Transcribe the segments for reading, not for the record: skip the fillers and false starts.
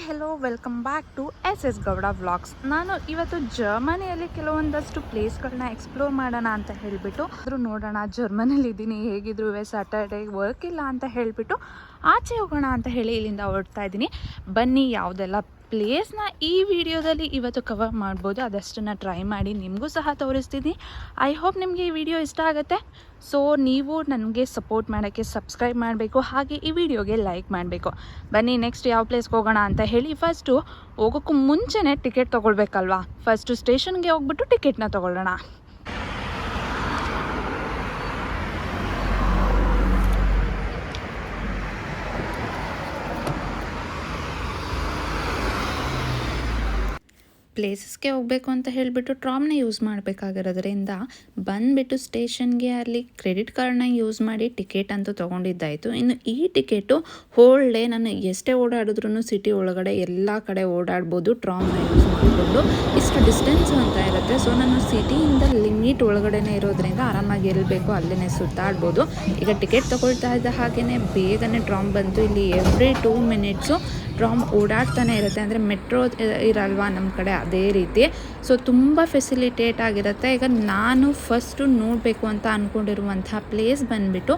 Hello welcome back to S S Gowda vlogs. ನಾನು ಇವತ್ತು ಜರ್ಮನಿಯಲ್ಲಿ ಕೆಲವೊಂದಷ್ಟು ಪ್ಲೇಸ್ಗಳನ್ನ ಎಕ್ಸ್ಪ್ಲೋರ್ ಮಾಡೋಣ ಅಂತ ಹೇಳಿಬಿಟ್ಟು ನೋಡೋಣ. ಜರ್ಮನಿಯಲ್ಲಿ ಇದ್ದೀನಿ, ಹೇಗಿದ್ರು ಸ್ಯಾಟರ್ಡೇ ವರ್ಕ್ ಇಲ್ಲ ಅಂತ ಹೇಳಿಬಿಟ್ಟು ಆಚೆ ಹೋಗೋಣ ಅಂತ ಹೇಳಿ ಇಲ್ಲಿಂದ ಹೊರಡ್ತಾ ಇದ್ದೀನಿ. ಬನ್ನಿ, ಯಾವುದೆಲ್ಲ ಪ್ಲೇಸ್ನ ಈ ವಿಡಿಯೋದಲ್ಲಿ ಇವತ್ತು ಕವರ್ ಮಾಡ್ಬೋದು ಅದಷ್ಟನ್ನು ಟ್ರೈ ಮಾಡಿ ನಿಮಗೂ ಸಹ ತೋರಿಸ್ತೀನಿ. ಐ ಹೋಪ್ ನಿಮಗೆ ಈ ವಿಡಿಯೋ ಇಷ್ಟ ಆಗುತ್ತೆ. ಸೊ ನೀವು ನನಗೆ ಸಪೋರ್ಟ್ ಮಾಡೋಕ್ಕೆ ಸಬ್ಸ್ಕ್ರೈಬ್ ಮಾಡಬೇಕು, ಹಾಗೆ ಈ ವಿಡಿಯೋಗೆ ಲೈಕ್ ಮಾಡಬೇಕು. ಬನ್ನಿ ನೆಕ್ಸ್ಟ್ ಯಾವ ಪ್ಲೇಸ್ಗೆ ಹೋಗೋಣ ಅಂತ ಹೇಳಿ. ಫಸ್ಟು ಹೋಗೋಕ್ಕೂ ಮುಂಚೆನೇ ಟಿಕೆಟ್ ತೊಗೊಳ್ಬೇಕಲ್ವಾ. ಫಸ್ಟು ಸ್ಟೇಷನ್ಗೆ ಹೋಗ್ಬಿಟ್ಟು ಟಿಕೆಟ್ನ ತೊಗೊಳ್ಳೋಣ. ಪ್ಲೇಸಸ್ಗೆ ಹೋಗಬೇಕು ಅಂತ ಹೇಳಿಬಿಟ್ಟು ಟ್ರಾಮ್ನ ಯೂಸ್ ಮಾಡಬೇಕಾಗಿರೋದ್ರಿಂದ ಬಂದುಬಿಟ್ಟು ಸ್ಟೇಷನ್ಗೆ ಅಲ್ಲಿ ಕ್ರೆಡಿಟ್ ಕಾರ್ಡ್ನ ಯೂಸ್ ಮಾಡಿ ಟಿಕೆಟ್ ಅಂತೂ ತೊಗೊಂಡಿದ್ದಾಯಿತು. ಇನ್ನು ಈ ಟಿಕೆಟು ಹೋಲ್ ಡೇ ನಾನು ಎಷ್ಟೇ ಓಡಾಡಿದ್ರೂ ಸಿಟಿ ಒಳಗಡೆ ಎಲ್ಲ ಕಡೆ ಓಡಾಡ್ಬೋದು ಟ್ರಾಮ್ನ ಯೂಸ್ ಮಾಡಿಕೊಂಡು. ಇಷ್ಟು ಡಿಸ್ಟೆನ್ಸು ಅಂತ ಇರುತ್ತೆ. ಸೊ ನಾನು ಸಿಟಿಯಿಂದ ಲಿಮಿಟ್ ಒಳಗಡೆನೇ ಇರೋದ್ರಿಂದ ಆರಾಮಾಗಿ ಎಲ್ಲಿ ಬೇಕೋ ಅಲ್ಲೇ ಸುತ್ತಾಡ್ಬೋದು. ಈಗ ಟಿಕೆಟ್ ತೊಗೊಳ್ತಾ ಇದ್ದ ಹಾಗೆಯೇ ಬೇಗನೆ ಟ್ರಾಮ್ ಬಂತು. ಇಲ್ಲಿ ಎವ್ರಿ 2 ಮಿನಿಟ್ಸು ಟ್ರಾಮ್ ಓಡಾಡ್ತಾನೆ ಇರುತ್ತೆ. ಅಂದರೆ ಮೆಟ್ರೋ ಇರಲ್ವಾ ನಮ್ಮ ಕಡೆ, ಅದೇ ರೀತಿ. ಸೊ ತುಂಬ ಫೆಸಿಲಿಟೇಟ್ ಆಗಿರುತ್ತೆ. ಈಗ ನಾನು ಫಸ್ಟು ನೋಡಬೇಕು ಅಂತ ಅಂದ್ಕೊಂಡಿರುವಂಥ ಪ್ಲೇಸ್ ಬಂದುಬಿಟ್ಟು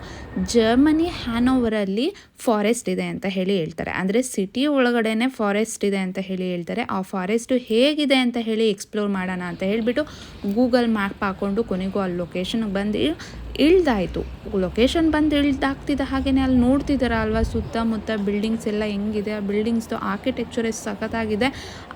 ಜರ್ಮನಿ ಹ್ಯಾನೋವರಲ್ಲಿ ಫಾರೆಸ್ಟ್ ಇದೆ ಅಂತ ಹೇಳಿ ಹೇಳ್ತಾರೆ. ಅಂದರೆ ಸಿಟಿ ಒಳಗಡೆನೇ ಫಾರೆಸ್ಟ್ ಇದೆ ಅಂತ ಹೇಳಿ ಹೇಳ್ತಾರೆ. ಆ ಫಾರೆಸ್ಟು ಹೇಗಿದೆ ಅಂತ ಹೇಳಿ ಎಕ್ಸ್ಪ್ಲೋರ್ ಮಾಡೋಣ ಅಂತ ಹೇಳಿಬಿಟ್ಟು ಗೂಗಲ್ ಮ್ಯಾಪ್ ಹಾಕ್ಕೊಂಡು ಕೊನೆಗೂ ಅಲ್ಲಿ ಲೊಕೇಶನ್ಗೆ ಬಂದು ಇಳ್ದಾಯಿತು. ಲೊಕೇಶನ್ ಬಂದು ಇಳ್ದಾಗ್ತಿದ್ದ ಹಾಗೆಯೇ ಅಲ್ಲಿ ನೋಡ್ತಿದ್ದಾರೆ ಅಲ್ವಾ ಸುತ್ತಮುತ್ತ ಬಿಲ್ಡಿಂಗ್ಸ್ ಎಲ್ಲ ಹೆಂಗಿದೆ, ಆ ಬಿಲ್ಡಿಂಗ್ಸ್ದು ಆರ್ಕಿಟೆಕ್ಚರ್ ಎಷ್ಟು ಸಖತ್ತಾಗಿದೆ.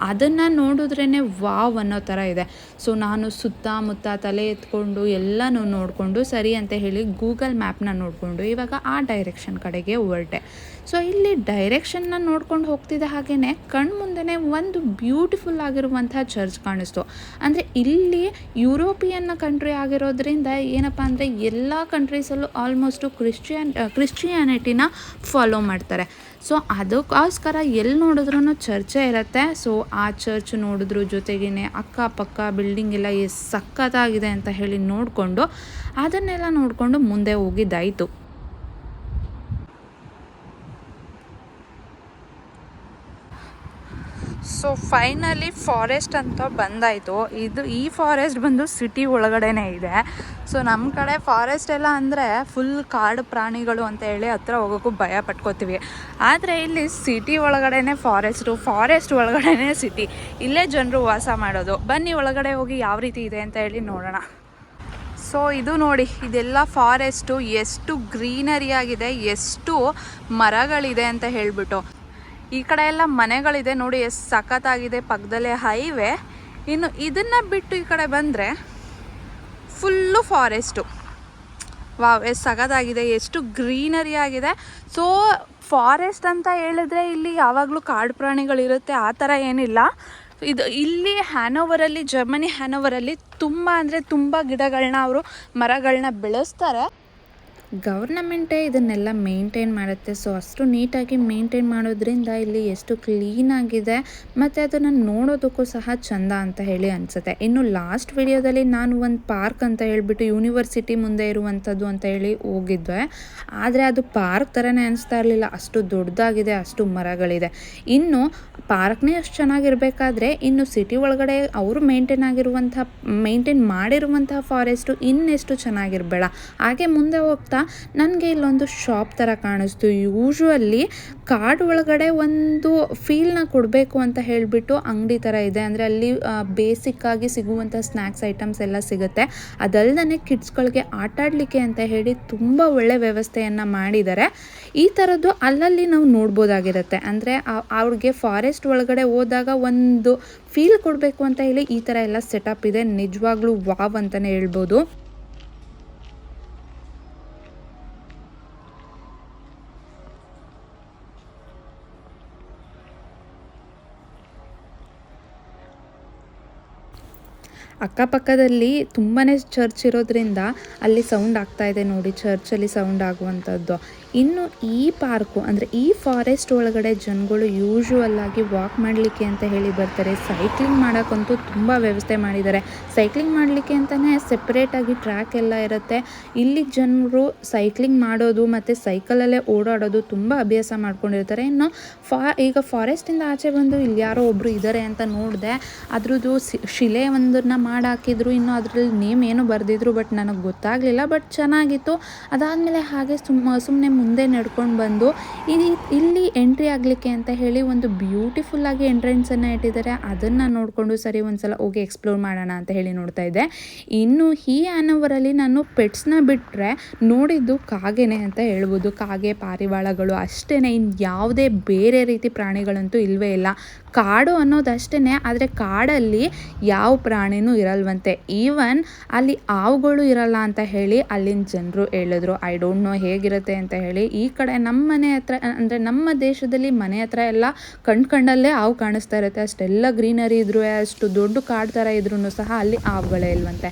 ಅದನ್ನು ನೋಡಿದ್ರೇ ವಾವ್ ಅನ್ನೋ ಥರ ಇದೆ. ಸೊ ನಾನು ಸುತ್ತಮುತ್ತ ತಲೆ ಎತ್ಕೊಂಡು ಎಲ್ಲನೂ ನೋಡಿಕೊಂಡು ಸರಿ ಅಂತ ಹೇಳಿ ಗೂಗಲ್ ಮ್ಯಾಪ್ನ ನೋಡಿಕೊಂಡು ಇವಾಗ ಆ ಡೈರೆಕ್ಷನ್ ಕಡೆಗೆ ಹೊರಟೆ. ಸೊ ಇಲ್ಲಿ ಡೈರೆಕ್ಷನ್ನ ನೋಡ್ಕೊಂಡು ಹೋಗ್ತಿದ್ದ ಹಾಗೆಯೇ ಕಣ್ಮುಂದೆ ಒಂದು ಬ್ಯೂಟಿಫುಲ್ ಆಗಿರುವಂಥ ಚರ್ಚ್ ಕಾಣಿಸ್ತು. ಅಂದರೆ ಇಲ್ಲಿ ಯುರೋಪಿಯನ್ ಕಂಟ್ರಿ ಆಗಿರೋದ್ರಿಂದ ಏನಪ್ಪ ಅಂದರೆ ಎಲ್ಲ ಕಂಟ್ರೀಸಲ್ಲೂ ಆಲ್ಮೋಸ್ಟು ಕ್ರಿಶ್ಚಿಯಾನಿಟಿನ ಫಾಲೋ ಮಾಡ್ತಾರೆ. ಸೊ ಅದಕ್ಕೋಸ್ಕರ ಎಲ್ಲಿ ನೋಡಿದ್ರೂ ಚರ್ಚೇ ಇರುತ್ತೆ. ಸೊ ಆ ಚರ್ಚ್ ನೋಡಿದ್ರು ಜೊತೆಗೇ ಅಕ್ಕಪಕ್ಕ ಬಿಲ್ಡಿಂಗ್ ಎಲ್ಲ ಎಷ್ಟು ಸಖತ್ತಾಗಿದೆ ಅಂತ ಹೇಳಿ ನೋಡಿಕೊಂಡು ಅದನ್ನೆಲ್ಲ ನೋಡಿಕೊಂಡು ಮುಂದೆ ಹೋಗಿದ್ದಾಯಿತು. ಸೊ ಫೈನಲಿ ಫಾರೆಸ್ಟ್ ಅಂತ ಬಂದಾಯಿತು. ಈ ಫಾರೆಸ್ಟ್ ಬಂದು ಸಿಟಿ ಒಳಗಡೆನೇ ಇದೆ. ಸೊ ನಮ್ಮ ಕಡೆ ಫಾರೆಸ್ಟ್ ಎಲ್ಲ ಅಂದರೆ ಫುಲ್ ಕಾಡು ಪ್ರಾಣಿಗಳು ಅಂತ ಹೇಳಿ ಹತ್ರ ಹೋಗೋಕ್ಕೂ ಭಯ ಪಟ್ಕೋತೀವಿ. ಆದರೆ ಇಲ್ಲಿ ಸಿಟಿ ಒಳಗಡೆನೇ ಫಾರೆಸ್ಟ್ ಒಳಗಡೆನೇ ಸಿಟಿ. ಇಲ್ಲೇ ಜನರು ವಾಸ ಮಾಡೋದು. ಬನ್ನಿ ಒಳಗಡೆ ಹೋಗಿ ಯಾವ ರೀತಿ ಇದೆ ಅಂತ ಹೇಳಿ ನೋಡೋಣ. ಸೊ ಇದು ನೋಡಿ, ಇದೆಲ್ಲ ಫಾರೆಸ್ಟು, ಎಷ್ಟು ಗ್ರೀನರಿ ಆಗಿದೆ, ಎಷ್ಟು ಮರಗಳಿದೆ ಅಂತ ಹೇಳಿಬಿಟ್ಟು. ಈ ಕಡೆ ಎಲ್ಲ ಮನೆಗಳಿದೆ ನೋಡಿ, ಎಷ್ಟು ಸಖತ್ತಾಗಿದೆ. ಪಕ್ಕದಲ್ಲೇ ಹೈವೇ. ಇನ್ನು ಇದನ್ನು ಬಿಟ್ಟು ಈ ಕಡೆ ಬಂದರೆ ಫುಲ್ಲು ಫಾರೆಸ್ಟು. ವಾವ್, ಎಷ್ಟು ಸಖತ್ತಾಗಿದೆ, ಎಷ್ಟು ಗ್ರೀನರಿ ಆಗಿದೆ. ಸೊ ಫಾರೆಸ್ಟ್ ಅಂತ ಹೇಳಿದ್ರೆ ಇಲ್ಲಿ ಯಾವಾಗಲೂ ಕಾಡು ಪ್ರಾಣಿಗಳಿರುತ್ತೆ ಆ ಥರ ಏನಿಲ್ಲ. ಇಲ್ಲಿ ಹ್ಯಾನೋವರಲ್ಲಿ, ಜರ್ಮನಿ ಹ್ಯಾನೋವರಲ್ಲಿ ತುಂಬ ಅಂದರೆ ತುಂಬ ಗಿಡಗಳನ್ನ ಮರಗಳನ್ನ ಬೆಳೆಸ್ತಾರೆ. ಗವರ್ನಮೆಂಟೇ ಇದನ್ನೆಲ್ಲ ಮೇಂಟೈನ್ ಮಾಡುತ್ತೆ. ಸೊ ಅಷ್ಟು ನೀಟಾಗಿ ಮೇಂಟೈನ್ ಮಾಡೋದ್ರಿಂದ ಇಲ್ಲಿ ಎಷ್ಟು ಕ್ಲೀನಾಗಿದೆ ಮತ್ತು ಅದನ್ನು ನೋಡೋದಕ್ಕೂ ಸಹ ಚೆಂದ ಅಂತ ಹೇಳಿ ಅನಿಸುತ್ತೆ. ಇನ್ನು ಲಾಸ್ಟ್ ವಿಡಿಯೋದಲ್ಲಿ ನಾನು ಒಂದು ಪಾರ್ಕ್ ಅಂತ ಹೇಳಿಬಿಟ್ಟು ಯೂನಿವರ್ಸಿಟಿ ಮುಂದೆ ಇರುವಂಥದ್ದು ಅಂತ ಹೇಳಿ ಹೋಗಿದ್ದೆ. ಆದರೆ ಅದು ಪಾರ್ಕ್ ಥರನೇ ಅನಿಸ್ತಾ ಇರಲಿಲ್ಲ, ಅಷ್ಟು ದೊಡ್ಡದಾಗಿದೆ, ಅಷ್ಟು ಮರಗಳಿದೆ. ಇನ್ನು ಪಾರ್ಕ್ನೇ ಅಷ್ಟು ಚೆನ್ನಾಗಿರಬೇಕಾದ್ರೆ ಇನ್ನು ಸಿಟಿ ಒಳಗಡೆ ಅವರು ಮೇಂಟೈನ್ ಮಾಡಿರುವಂತಹ ಫಾರೆಸ್ಟು ಇನ್ನೆಷ್ಟು ಚೆನ್ನಾಗಿರಬೇಡ. ಹಾಗೆ ಮುಂದೆ ಹೋಗ್ತಾ ನನಗೆ ಇಲ್ಲೊಂದು ಶಾಪ್ ಥರ ಕಾಣಿಸ್ತು. ಯೂಶ್ವಲಿ ಕಾಡು ಒಳಗಡೆ ಒಂದು ಫೀಲ್ನ ಕೊಡಬೇಕು ಅಂತ ಹೇಳಿಬಿಟ್ಟು ಅಂಗಡಿ ಥರ ಇದೆ. ಅಂದರೆ ಅಲ್ಲಿ ಬೇಸಿಕ್ಕಾಗಿ ಸಿಗುವಂಥ ಸ್ನ್ಯಾಕ್ಸ್ ಐಟಮ್ಸ್ ಎಲ್ಲ ಸಿಗುತ್ತೆ. ಅದಲ್ಲದೆ ಕಿಡ್ಸ್ಗಳಿಗೆ ಆಟ ಆಡಲಿಕ್ಕೆ ಅಂತ ಹೇಳಿ ತುಂಬ ಒಳ್ಳೆ ವ್ಯವಸ್ಥೆಯನ್ನು ಮಾಡಿದ್ದಾರೆ. ಈ ಥರದ್ದು ಅಲ್ಲಲ್ಲಿ ನಾವು ನೋಡ್ಬೋದಾಗಿರುತ್ತೆ. ಅಂದರೆ ಅವ್ರಿಗೆ ಫಾರೆಸ್ಟ್ ಒಳಗಡೆ ಹೋದಾಗ ಒಂದು ಫೀಲ್ ಕೊಡಬೇಕು ಅಂತ ಹೇಳಿ ಈ ಥರ ಎಲ್ಲ ಸೆಟಪ್ ಇದೆ. ನಿಜವಾಗ್ಲೂ ವಾವ್ ಅಂತಲೇ ಹೇಳ್ಬೋದು. ಅಕ್ಕಪಕ್ಕದಲ್ಲಿ ತುಂಬಾ ಚರ್ಚ್ ಇರೋದ್ರಿಂದ ಅಲ್ಲಿ ಸೌಂಡ್ ಆಗ್ತಾ ಇದೆ ನೋಡಿ, ಚರ್ಚಲ್ಲಿ ಸೌಂಡ್ ಆಗುವಂಥದ್ದು. ಇನ್ನು ಈ ಪಾರ್ಕು ಅಂದರೆ ಈ ಫಾರೆಸ್ಟ್ ಒಳಗಡೆ ಜನಗಳು ಯೂಶುವಲ್ ಆಗಿ ವಾಕ್ ಮಾಡಲಿಕ್ಕೆ ಅಂತ ಹೇಳಿ ಬರ್ತಾರೆ. ಸೈಕ್ಲಿಂಗ್ ಮಾಡೋಕ್ಕಂತೂ ತುಂಬ ವ್ಯವಸ್ಥೆ ಮಾಡಿದ್ದಾರೆ. ಸೈಕ್ಲಿಂಗ್ ಮಾಡಲಿಕ್ಕೆ ಅಂತಲೇ ಸೆಪ್ರೇಟಾಗಿ ಟ್ರ್ಯಾಕ್ ಎಲ್ಲ ಇರುತ್ತೆ. ಇಲ್ಲಿ ಜನರು ಸೈಕ್ಲಿಂಗ್ ಮಾಡೋದು ಮತ್ತು ಸೈಕಲಲ್ಲೇ ಓಡಾಡೋದು ತುಂಬ ಅಭ್ಯಾಸ ಮಾಡ್ಕೊಂಡಿರ್ತಾರೆ. ಇನ್ನು ಈಗ ಫಾರೆಸ್ಟಿಂದ ಆಚೆ ಬಂದು ಇಲ್ಲಿ ಯಾರೋ ಒಬ್ಬರು ಇದ್ದಾರೆ ಅಂತ ನೋಡಿದೆ. ಅದ್ರದ್ದು ಶಿಲೆ ಒಂದನ್ನು ಮಾಡಾಕಿದ್ರು. ಇನ್ನು ಅದರಲ್ಲಿ ನೇಮ್ ಏನು ಬರೆದಿದ್ರು, ಬಟ್ ನನಗೆ ಗೊತ್ತಾಗಲಿಲ್ಲ. ಬಟ್ ಚೆನ್ನಾಗಿತ್ತು. ಅದಾದಮೇಲೆ ಹಾಗೆ ಸುಮ್ಮನೆ ಮುಂದೆ ನಡ್ಕೊಂಡು ಬಂದು ಇಲ್ಲಿ ಎಂಟ್ರಿ ಆಗಲಿಕ್ಕೆ ಅಂತ ಹೇಳಿ ಒಂದು ಬ್ಯೂಟಿಫುಲ್ಲಾಗಿ ಎಂಟ್ರೆನ್ಸನ್ನು ಇಟ್ಟಿದ್ದಾರೆ. ಅದನ್ನು ನೋಡಿಕೊಂಡು ಸರಿ ಒಂದ್ಸಲ ಹೋಗಿ ಎಕ್ಸ್ಪ್ಲೋರ್ ಮಾಡೋಣ ಅಂತ ಹೇಳಿ ನೋಡ್ತಾ ಇದ್ದೆ. ಇನ್ನು ಈ ಆ್ಯನವರಲ್ಲಿ ನಾನು ಪೆಟ್ಸ್ನ ಬಿಟ್ಟರೆ ನೋಡಿದ್ದು ಕಾಗೆನೆ ಅಂತ ಹೇಳ್ಬೋದು. ಕಾಗೆ, ಪಾರಿವಾಳಗಳು ಅಷ್ಟೇ, ಇನ್ನು ಯಾವುದೇ ಬೇರೆ ರೀತಿ ಪ್ರಾಣಿಗಳಂತೂ ಇಲ್ಲವೇ ಇಲ್ಲ. ಕಾಡು ಅನ್ನೋದಷ್ಟೇ, ಆದರೆ ಕಾಡಲ್ಲಿ ಯಾವ ಪ್ರಾಣಿನೂ ಇರಲ್ವಂತೆ. ಈವನ್ ಅಲ್ಲಿ ಹಾವುಗಳು ಇರಲ್ಲ ಅಂತ ಹೇಳಿ ಅಲ್ಲಿನ ಜನರು ಹೇಳಿದ್ರು. ಐ ಡೋಂಟ್ ನೋ ಹೇಗಿರುತ್ತೆ ಅಂತ ಹೇಳಿ. ಈ ಕಡೆ ನಮ್ಮ ಮನೆ ಹತ್ರ ಅಂದರೆ ನಮ್ಮ ದೇಶದಲ್ಲಿ ಮನೆ ಹತ್ರ ಎಲ್ಲ ಕಂಡಲ್ಲೇ ಹಾವು ಕಾಣಿಸ್ತಾ ಇರುತ್ತೆ. ಅಷ್ಟೆಲ್ಲ ಗ್ರೀನರಿ ಇದ್ರೂ, ಅಷ್ಟು ದೊಡ್ಡ ಕಾಡು ಥರ ಇದ್ರೂ ಸಹ ಅಲ್ಲಿ ಹಾವುಗಳೇ ಇಲ್ವಂತೆ.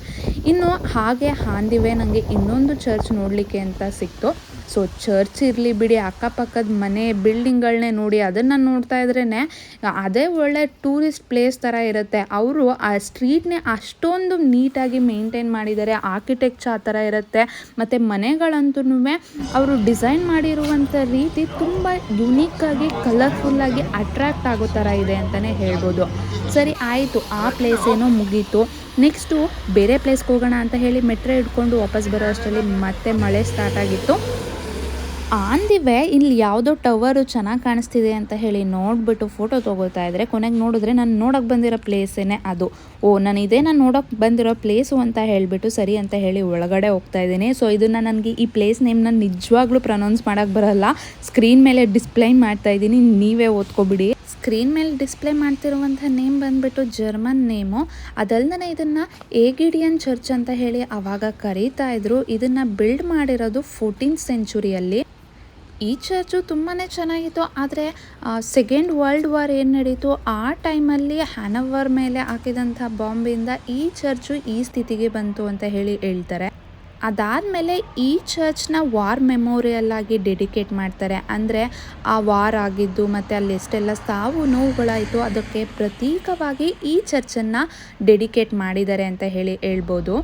ಇನ್ನು ಹಾಗೆ ಹಾಂದಿವೆ ನನಗೆ ಇನ್ನೊಂದು ಚರ್ಚ್ ನೋಡಲಿಕ್ಕೆ ಅಂತ ಸಿಕ್ತು. ಸೊ ಚರ್ಚ್ ಇರಲಿ ಬಿಡಿ, ಅಕ್ಕಪಕ್ಕದ ಮನೆ ಬಿಲ್ಡಿಂಗ್ಗಳನ್ನೇ ನೋಡಿ ಅದನ್ನು ನೋಡ್ತಾ ಇದ್ರೇ ಅದೇ ಒಳ್ಳೆ ಟೂರಿಸ್ಟ್ ಪ್ಲೇಸ್ ಥರ ಇರುತ್ತೆ. ಅವರು ಆ ಸ್ಟ್ರೀಟ್ನೇ ಅಷ್ಟೊಂದು ನೀಟಾಗಿ ಮೇಂಟೈನ್ ಮಾಡಿದ್ದಾರೆ. ಆರ್ಕಿಟೆಕ್ಚರ್ ಆ ಥರ ಇರುತ್ತೆ. ಮತ್ತು ಮನೆಗಳಂತೂ ಅವರು ಡಿಸೈನ್ ಮಾಡಿರುವಂಥ ರೀತಿ ತುಂಬ ಯುನೀಕಾಗಿ, ಕಲರ್ಫುಲ್ಲಾಗಿ ಅಟ್ರ್ಯಾಕ್ಟ್ ಆಗೋ ಥರ ಇದೆ ಅಂತಲೇ ಹೇಳ್ಬೋದು. ಸರಿ ಆಯಿತು, ಆ ಪ್ಲೇಸ್ ಏನೋ ಮುಗೀತು. ನೆಕ್ಸ್ಟು ಬೇರೆ ಪ್ಲೇಸ್ಗೆ ಹೋಗೋಣ ಅಂತ ಹೇಳಿ ಮೆಟ್ರೋ ಹಿಡ್ಕೊಂಡು ವಾಪಸ್ ಬರೋ ಅಷ್ಟರಲ್ಲಿ ಮತ್ತೆ ಮಳೆ ಸ್ಟಾರ್ಟ್ ಆಗಿತ್ತು. ಆನ್ ದಿ ವೇ ಇಲ್ಲಿ ಯಾವುದೋ ಟವರು ಚೆನ್ನಾಗಿ ಕಾಣಿಸ್ತಿದೆ ಅಂತ ಹೇಳಿ ನೋಡಿಬಿಟ್ಟು ಫೋಟೋ ತೊಗೋತಾ ಇದ್ದರೆ ಕೊನೆಗೆ ನೋಡಿದ್ರೆ ನಾನು ನೋಡೋಕ್ಕೆ ಬಂದಿರೋ ಪ್ಲೇಸೇನೆ ಅದು. ನಾನು ನೋಡೋಕ್ಕೆ ಬಂದಿರೋ ಪ್ಲೇಸು ಅಂತ ಹೇಳಿಬಿಟ್ಟು ಸರಿ ಅಂತ ಹೇಳಿ ಒಳಗಡೆ ಹೋಗ್ತಾ ಇದ್ದೀನಿ. ಸೊ ಇದನ್ನು ನನಗೆ ಈ ಪ್ಲೇಸ್ ನೇಮ್ನ ನಿಜವಾಗ್ಲೂ ಪ್ರೊನೌನ್ಸ್ ಮಾಡೋಕ್ಕೆ ಬರೋಲ್ಲ. ಸ್ಕ್ರೀನ್ ಮೇಲೆ ಡಿಸ್ಪ್ಲೇ ಮಾಡ್ತಾ ಇದ್ದೀನಿ, ನೀವೇ ಓದ್ಕೊಬಿಡಿ. ಸ್ಕ್ರೀನ್ ಮೇಲೆ ಡಿಸ್ಪ್ಲೇ ಮಾಡ್ತಿರುವಂಥ ನೇಮ್ ಬಂದುಬಿಟ್ಟು ಜರ್ಮನ್ ನೇಮು. ಅದಲ್ಲದೆ ಇದನ್ನು ಏಗಿಡಿಯನ್ ಚರ್ಚ್ ಅಂತ ಹೇಳಿ ಆವಾಗ ಕರೀತಾ ಇದ್ರು. ಇದನ್ನು ಬಿಲ್ಡ್ ಮಾಡಿರೋದು 14th ಸೆಂಚುರಿಯಲ್ಲಿ. ಈ ಚರ್ಚು ತುಂಬಾ ಚೆನ್ನಾಗಿತ್ತು. ಆದರೆ ಸೆಕೆಂಡ್ ವರ್ಲ್ಡ್ ವಾರ್ ಏನು ನಡೀತು ಆ ಟೈಮಲ್ಲಿ ಹ್ಯಾನೋವರ್ ಮೇಲೆ ಹಾಕಿದಂಥ ಬಾಂಬಿಂದ ಈ ಚರ್ಚು ಈ ಸ್ಥಿತಿಗೆ ಬಂತು ಅಂತ ಹೇಳಿ ಹೇಳ್ತಾರೆ. ಅದಾದಮೇಲೆ ಈ ಚರ್ಚ್ನ ವಾರ್ ಮೆಮೋರಿಯಲ್ ಆಗಿ ಡೆಡಿಕೇಟ್ ಮಾಡ್ತಾರೆ. ಅಂದರೆ ಆ ವಾರ್ ಆಗಿದ್ದು ಮತ್ತು ಅಲ್ಲಿ ಎಷ್ಟೆಲ್ಲ ಸಾವು ನೋವುಗಳಾಯಿತು ಅದಕ್ಕೆ ಪ್ರತೀಕವಾಗಿ ಈ ಚರ್ಚನ್ನು ಡೆಡಿಕೇಟ್ ಮಾಡಿದ್ದಾರೆ ಅಂತ ಹೇಳಿ ಹೇಳ್ಬೋದು.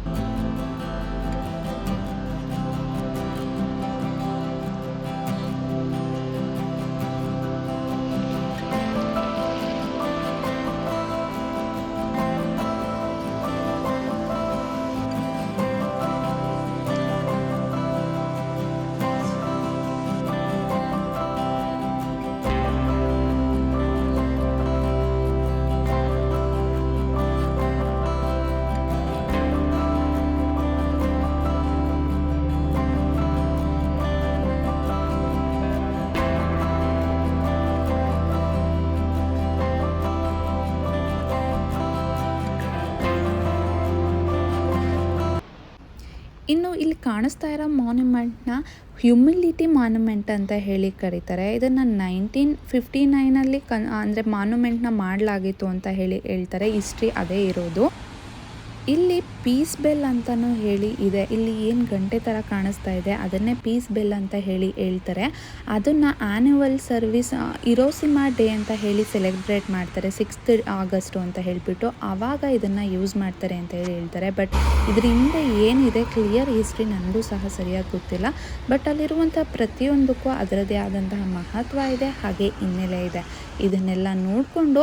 ಇನ್ನು ಇಲ್ಲಿ ಕಾಣಿಸ್ತಾ ಇರೋ ಮಾನ್ಯುಮೆಂಟ್ನ ಹ್ಯುಮಿಲಿಟಿ ಮಾನ್ಯುಮೆಂಟ್ ಅಂತ ಹೇಳಿ ಕರೀತಾರೆ. ಇದನ್ನು 1959 ಅಂದರೆ ಮಾನ್ಯುಮೆಂಟ್ನ ಮಾಡಲಾಗಿತ್ತು ಅಂತ ಹೇಳಿ ಹೇಳ್ತಾರೆ. ಹಿಸ್ಟ್ರಿ ಅದೇ ಇರೋದು. ಇಲ್ಲಿ ಪೀಸ್ ಬೆಲ್ ಅಂತಲೂ ಹೇಳಿ ಇದೆ. ಇಲ್ಲಿ ಏನು ಗಂಟೆ ಥರ ಕಾಣಿಸ್ತಾ ಇದೆ ಅದನ್ನೇ ಪೀಸ್ ಬೆಲ್ ಅಂತ ಹೇಳಿ ಹೇಳ್ತಾರೆ. ಅದನ್ನು ಆ್ಯನ್ಯುವಲ್ ಸರ್ವಿಸ್ ಹಿರೋಶಿಮಾ ಡೇ ಅಂತ ಹೇಳಿ ಸೆಲೆಬ್ರೇಟ್ ಮಾಡ್ತಾರೆ 6th ಆಗಸ್ಟ್ ಅಂತ ಹೇಳಿಬಿಟ್ಟು. ಆವಾಗ ಇದನ್ನು ಯೂಸ್ ಮಾಡ್ತಾರೆ ಅಂತ ಹೇಳಿ ಹೇಳ್ತಾರೆ. ಬಟ್ ಇದ್ರ ಹಿಂದೆ ಏನಿದೆ ಕ್ಲಿಯರ್ ಹಿಸ್ಟ್ರಿ ನನಗೂ ಸಹ ಸರಿಯಾಗಿ ಗೊತ್ತಿಲ್ಲ. ಬಟ್ ಅಲ್ಲಿರುವಂಥ ಪ್ರತಿಯೊಂದಕ್ಕೂ ಅದರದ್ದೇ ಆದಂತಹ ಮಹತ್ವ ಇದೆ, ಹಾಗೆ ಹಿನ್ನೆಲೆ ಇದೆ. ಇದನ್ನೆಲ್ಲ ನೋಡಿಕೊಂಡು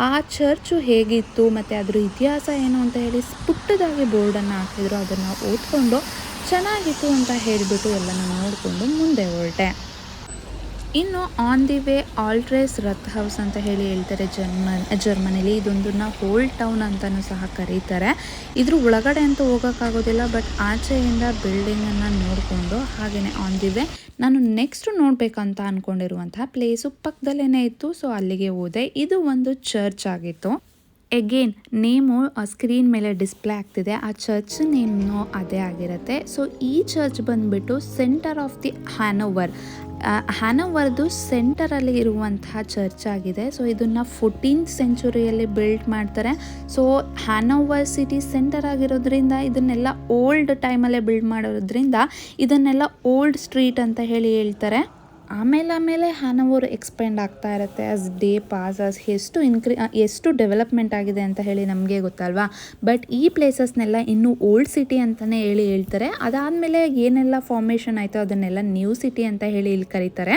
ಆ ಚರ್ಚು ಹೇಗಿತ್ತು ಮತ್ತು ಅದ್ರ ಇತಿಹಾಸ ಏನು ಅಂತ ಹೇಳಿ ಪುಟ್ಟದಾಗಿ ಬೋರ್ಡನ್ನು ಹಾಕಿದ್ರು. ಅದನ್ನು ಓದ್ಕೊಂಡು ಚೆನ್ನಾಗಿತ್ತು ಅಂತ ಹೇಳಿಬಿಟ್ಟು ಎಲ್ಲನೂ ನೋಡಿಕೊಂಡು ಮುಂದೆ ಹೊರಟೆ. ಇನ್ನು ಆನ್ ದಿ ವೇ ಆಲ್ಟ್ರೇಸ್ ರತ್ ಹೌಸ್ ಅಂತ ಹೇಳಿ ಹೇಳ್ತಾರೆ ಜರ್ಮನಿಲಿ. ಇದೊಂದನ್ನು ಹೋಲ್ಡ್ ಟೌನ್ ಅಂತಲೂ ಸಹ ಕರೀತಾರೆ. ಇದ್ರ ಒಳಗಡೆ ಅಂತೂ ಹೋಗೋಕ್ಕಾಗೋದಿಲ್ಲ, ಬಟ್ ಆಚೆಯಿಂದ ಬಿಲ್ಡಿಂಗನ್ನು ನೋಡಿಕೊಂಡು ಹಾಗೆಯೇ ಆನ್ ದಿ ವೇ ನಾನು ನೆಕ್ಸ್ಟ್ ನೋಡಬೇಕಂತ ಅಂದ್ಕೊಂಡಿರುವಂತಹ ಪ್ಲೇಸು ಪಕ್ಕದಲ್ಲೇ ಇತ್ತು. ಸೊ ಅಲ್ಲಿಗೆ ಹೋದೆ. ಇದು ಒಂದು ಚರ್ಚ್ ಆಗಿತ್ತು. ಎಗೇನ್ ನೇಮು ಸ್ಕ್ರೀನ್ ಮೇಲೆ ಡಿಸ್ಪ್ಲೇ ಆಗ್ತಿದೆ, ಆ ಚರ್ಚ್ ನೇಮ್ನು ಅದೇ ಆಗಿರುತ್ತೆ. ಸೊ ಈ ಚರ್ಚ್ ಬಂದುಬಿಟ್ಟು ಸೆಂಟರ್ ಆಫ್ ದಿ ಹ್ಯಾನೋವರ್ದು ಸೆಂಟರಲ್ಲಿ ಇರುವಂತಹ ಚರ್ಚ್ ಆಗಿದೆ. ಸೊ ಇದನ್ನು 14th ಸೆಂಚುರಿಯಲ್ಲಿ ಬಿಲ್ಡ್ ಮಾಡ್ತಾರೆ. ಸೊ ಹ್ಯಾನೋವರ್ ಸಿಟಿ ಸೆಂಟರ್ ಆಗಿರೋದ್ರಿಂದ ಇದನ್ನೆಲ್ಲ ಓಲ್ಡ್ ಟೈಮಲ್ಲೇ ಬಿಲ್ಡ್ ಮಾಡೋದ್ರಿಂದ ಇದನ್ನೆಲ್ಲ ಓಲ್ಡ್ ಸ್ಟ್ರೀಟ್ ಅಂತ ಹೇಳ್ತಾರೆ. ಆಮೇಲೆ ಹ್ಯಾನೋವರ್ ಎಕ್ಸ್ಪೆಂಡ್ ಆಗ್ತಾ ಇರುತ್ತೆ ಆಸ್ ಡೇ ಪಾಸ್, ಎಷ್ಟು ಡೆವಲಪ್ಮೆಂಟ್ ಆಗಿದೆ ಅಂತ ಹೇಳಿ ನಮಗೆ ಗೊತ್ತಲ್ವಾ. ಬಟ್ ಈ ಪ್ಲೇಸಸ್ನೆಲ್ಲ ಇನ್ನೂ ಓಲ್ಡ್ ಸಿಟಿ ಅಂತಲೇ ಹೇಳ್ತಾರೆ. ಅದಾದಮೇಲೆ ಏನೆಲ್ಲ ಫಾರ್ಮೇಷನ್ ಆಯಿತು ಅದನ್ನೆಲ್ಲ ನ್ಯೂ ಸಿಟಿ ಅಂತ ಹೇಳಿ ಇಲ್ಲಿ ಕರೀತಾರೆ.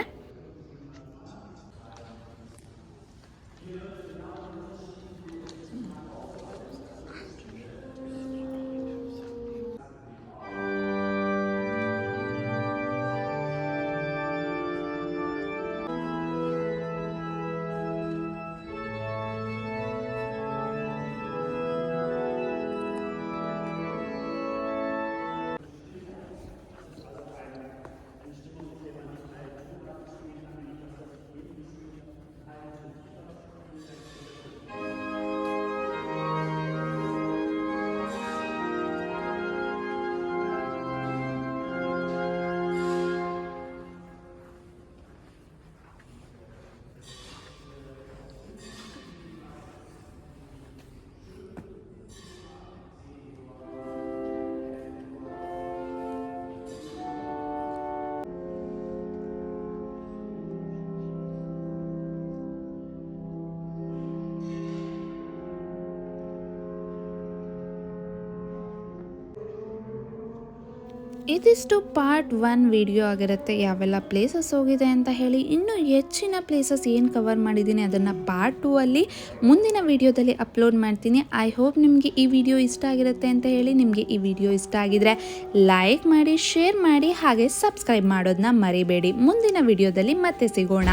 ಇದಿಷ್ಟು ಪಾರ್ಟ್ 1 ವಿಡಿಯೋ ಆಗಿರುತ್ತೆ, ಯಾವೆಲ್ಲ ಪ್ಲೇಸಸ್ ಹೋಗಿದೆ ಅಂತ ಹೇಳಿ. ಇನ್ನೂ ಹೆಚ್ಚಿನ ಪ್ಲೇಸಸ್ ಏನು ಕವರ್ ಮಾಡಿದ್ದೀನಿ ಅದನ್ನು ಪಾರ್ಟ್ 2 ಅಲ್ಲಿ ಮುಂದಿನ ವಿಡಿಯೋದಲ್ಲಿ ಅಪ್ಲೋಡ್ ಮಾಡ್ತೀನಿ. ಐ ಹೋಪ್ ನಿಮಗೆ ಈ ವಿಡಿಯೋ ಇಷ್ಟ ಆಗಿರುತ್ತೆ ಅಂತ ಹೇಳಿ. ನಿಮಗೆ ಈ ವಿಡಿಯೋ ಇಷ್ಟ ಆಗಿದ್ರೆ ಲೈಕ್ ಮಾಡಿ, ಶೇರ್ ಮಾಡಿ, ಹಾಗೆ ಸಬ್ಸ್ಕ್ರೈಬ್ ಮಾಡೋದನ್ನ ಮರಿಬೇಡಿ. ಮುಂದಿನ ವಿಡಿಯೋದಲ್ಲಿ ಮತ್ತೆ ಸಿಗೋಣ.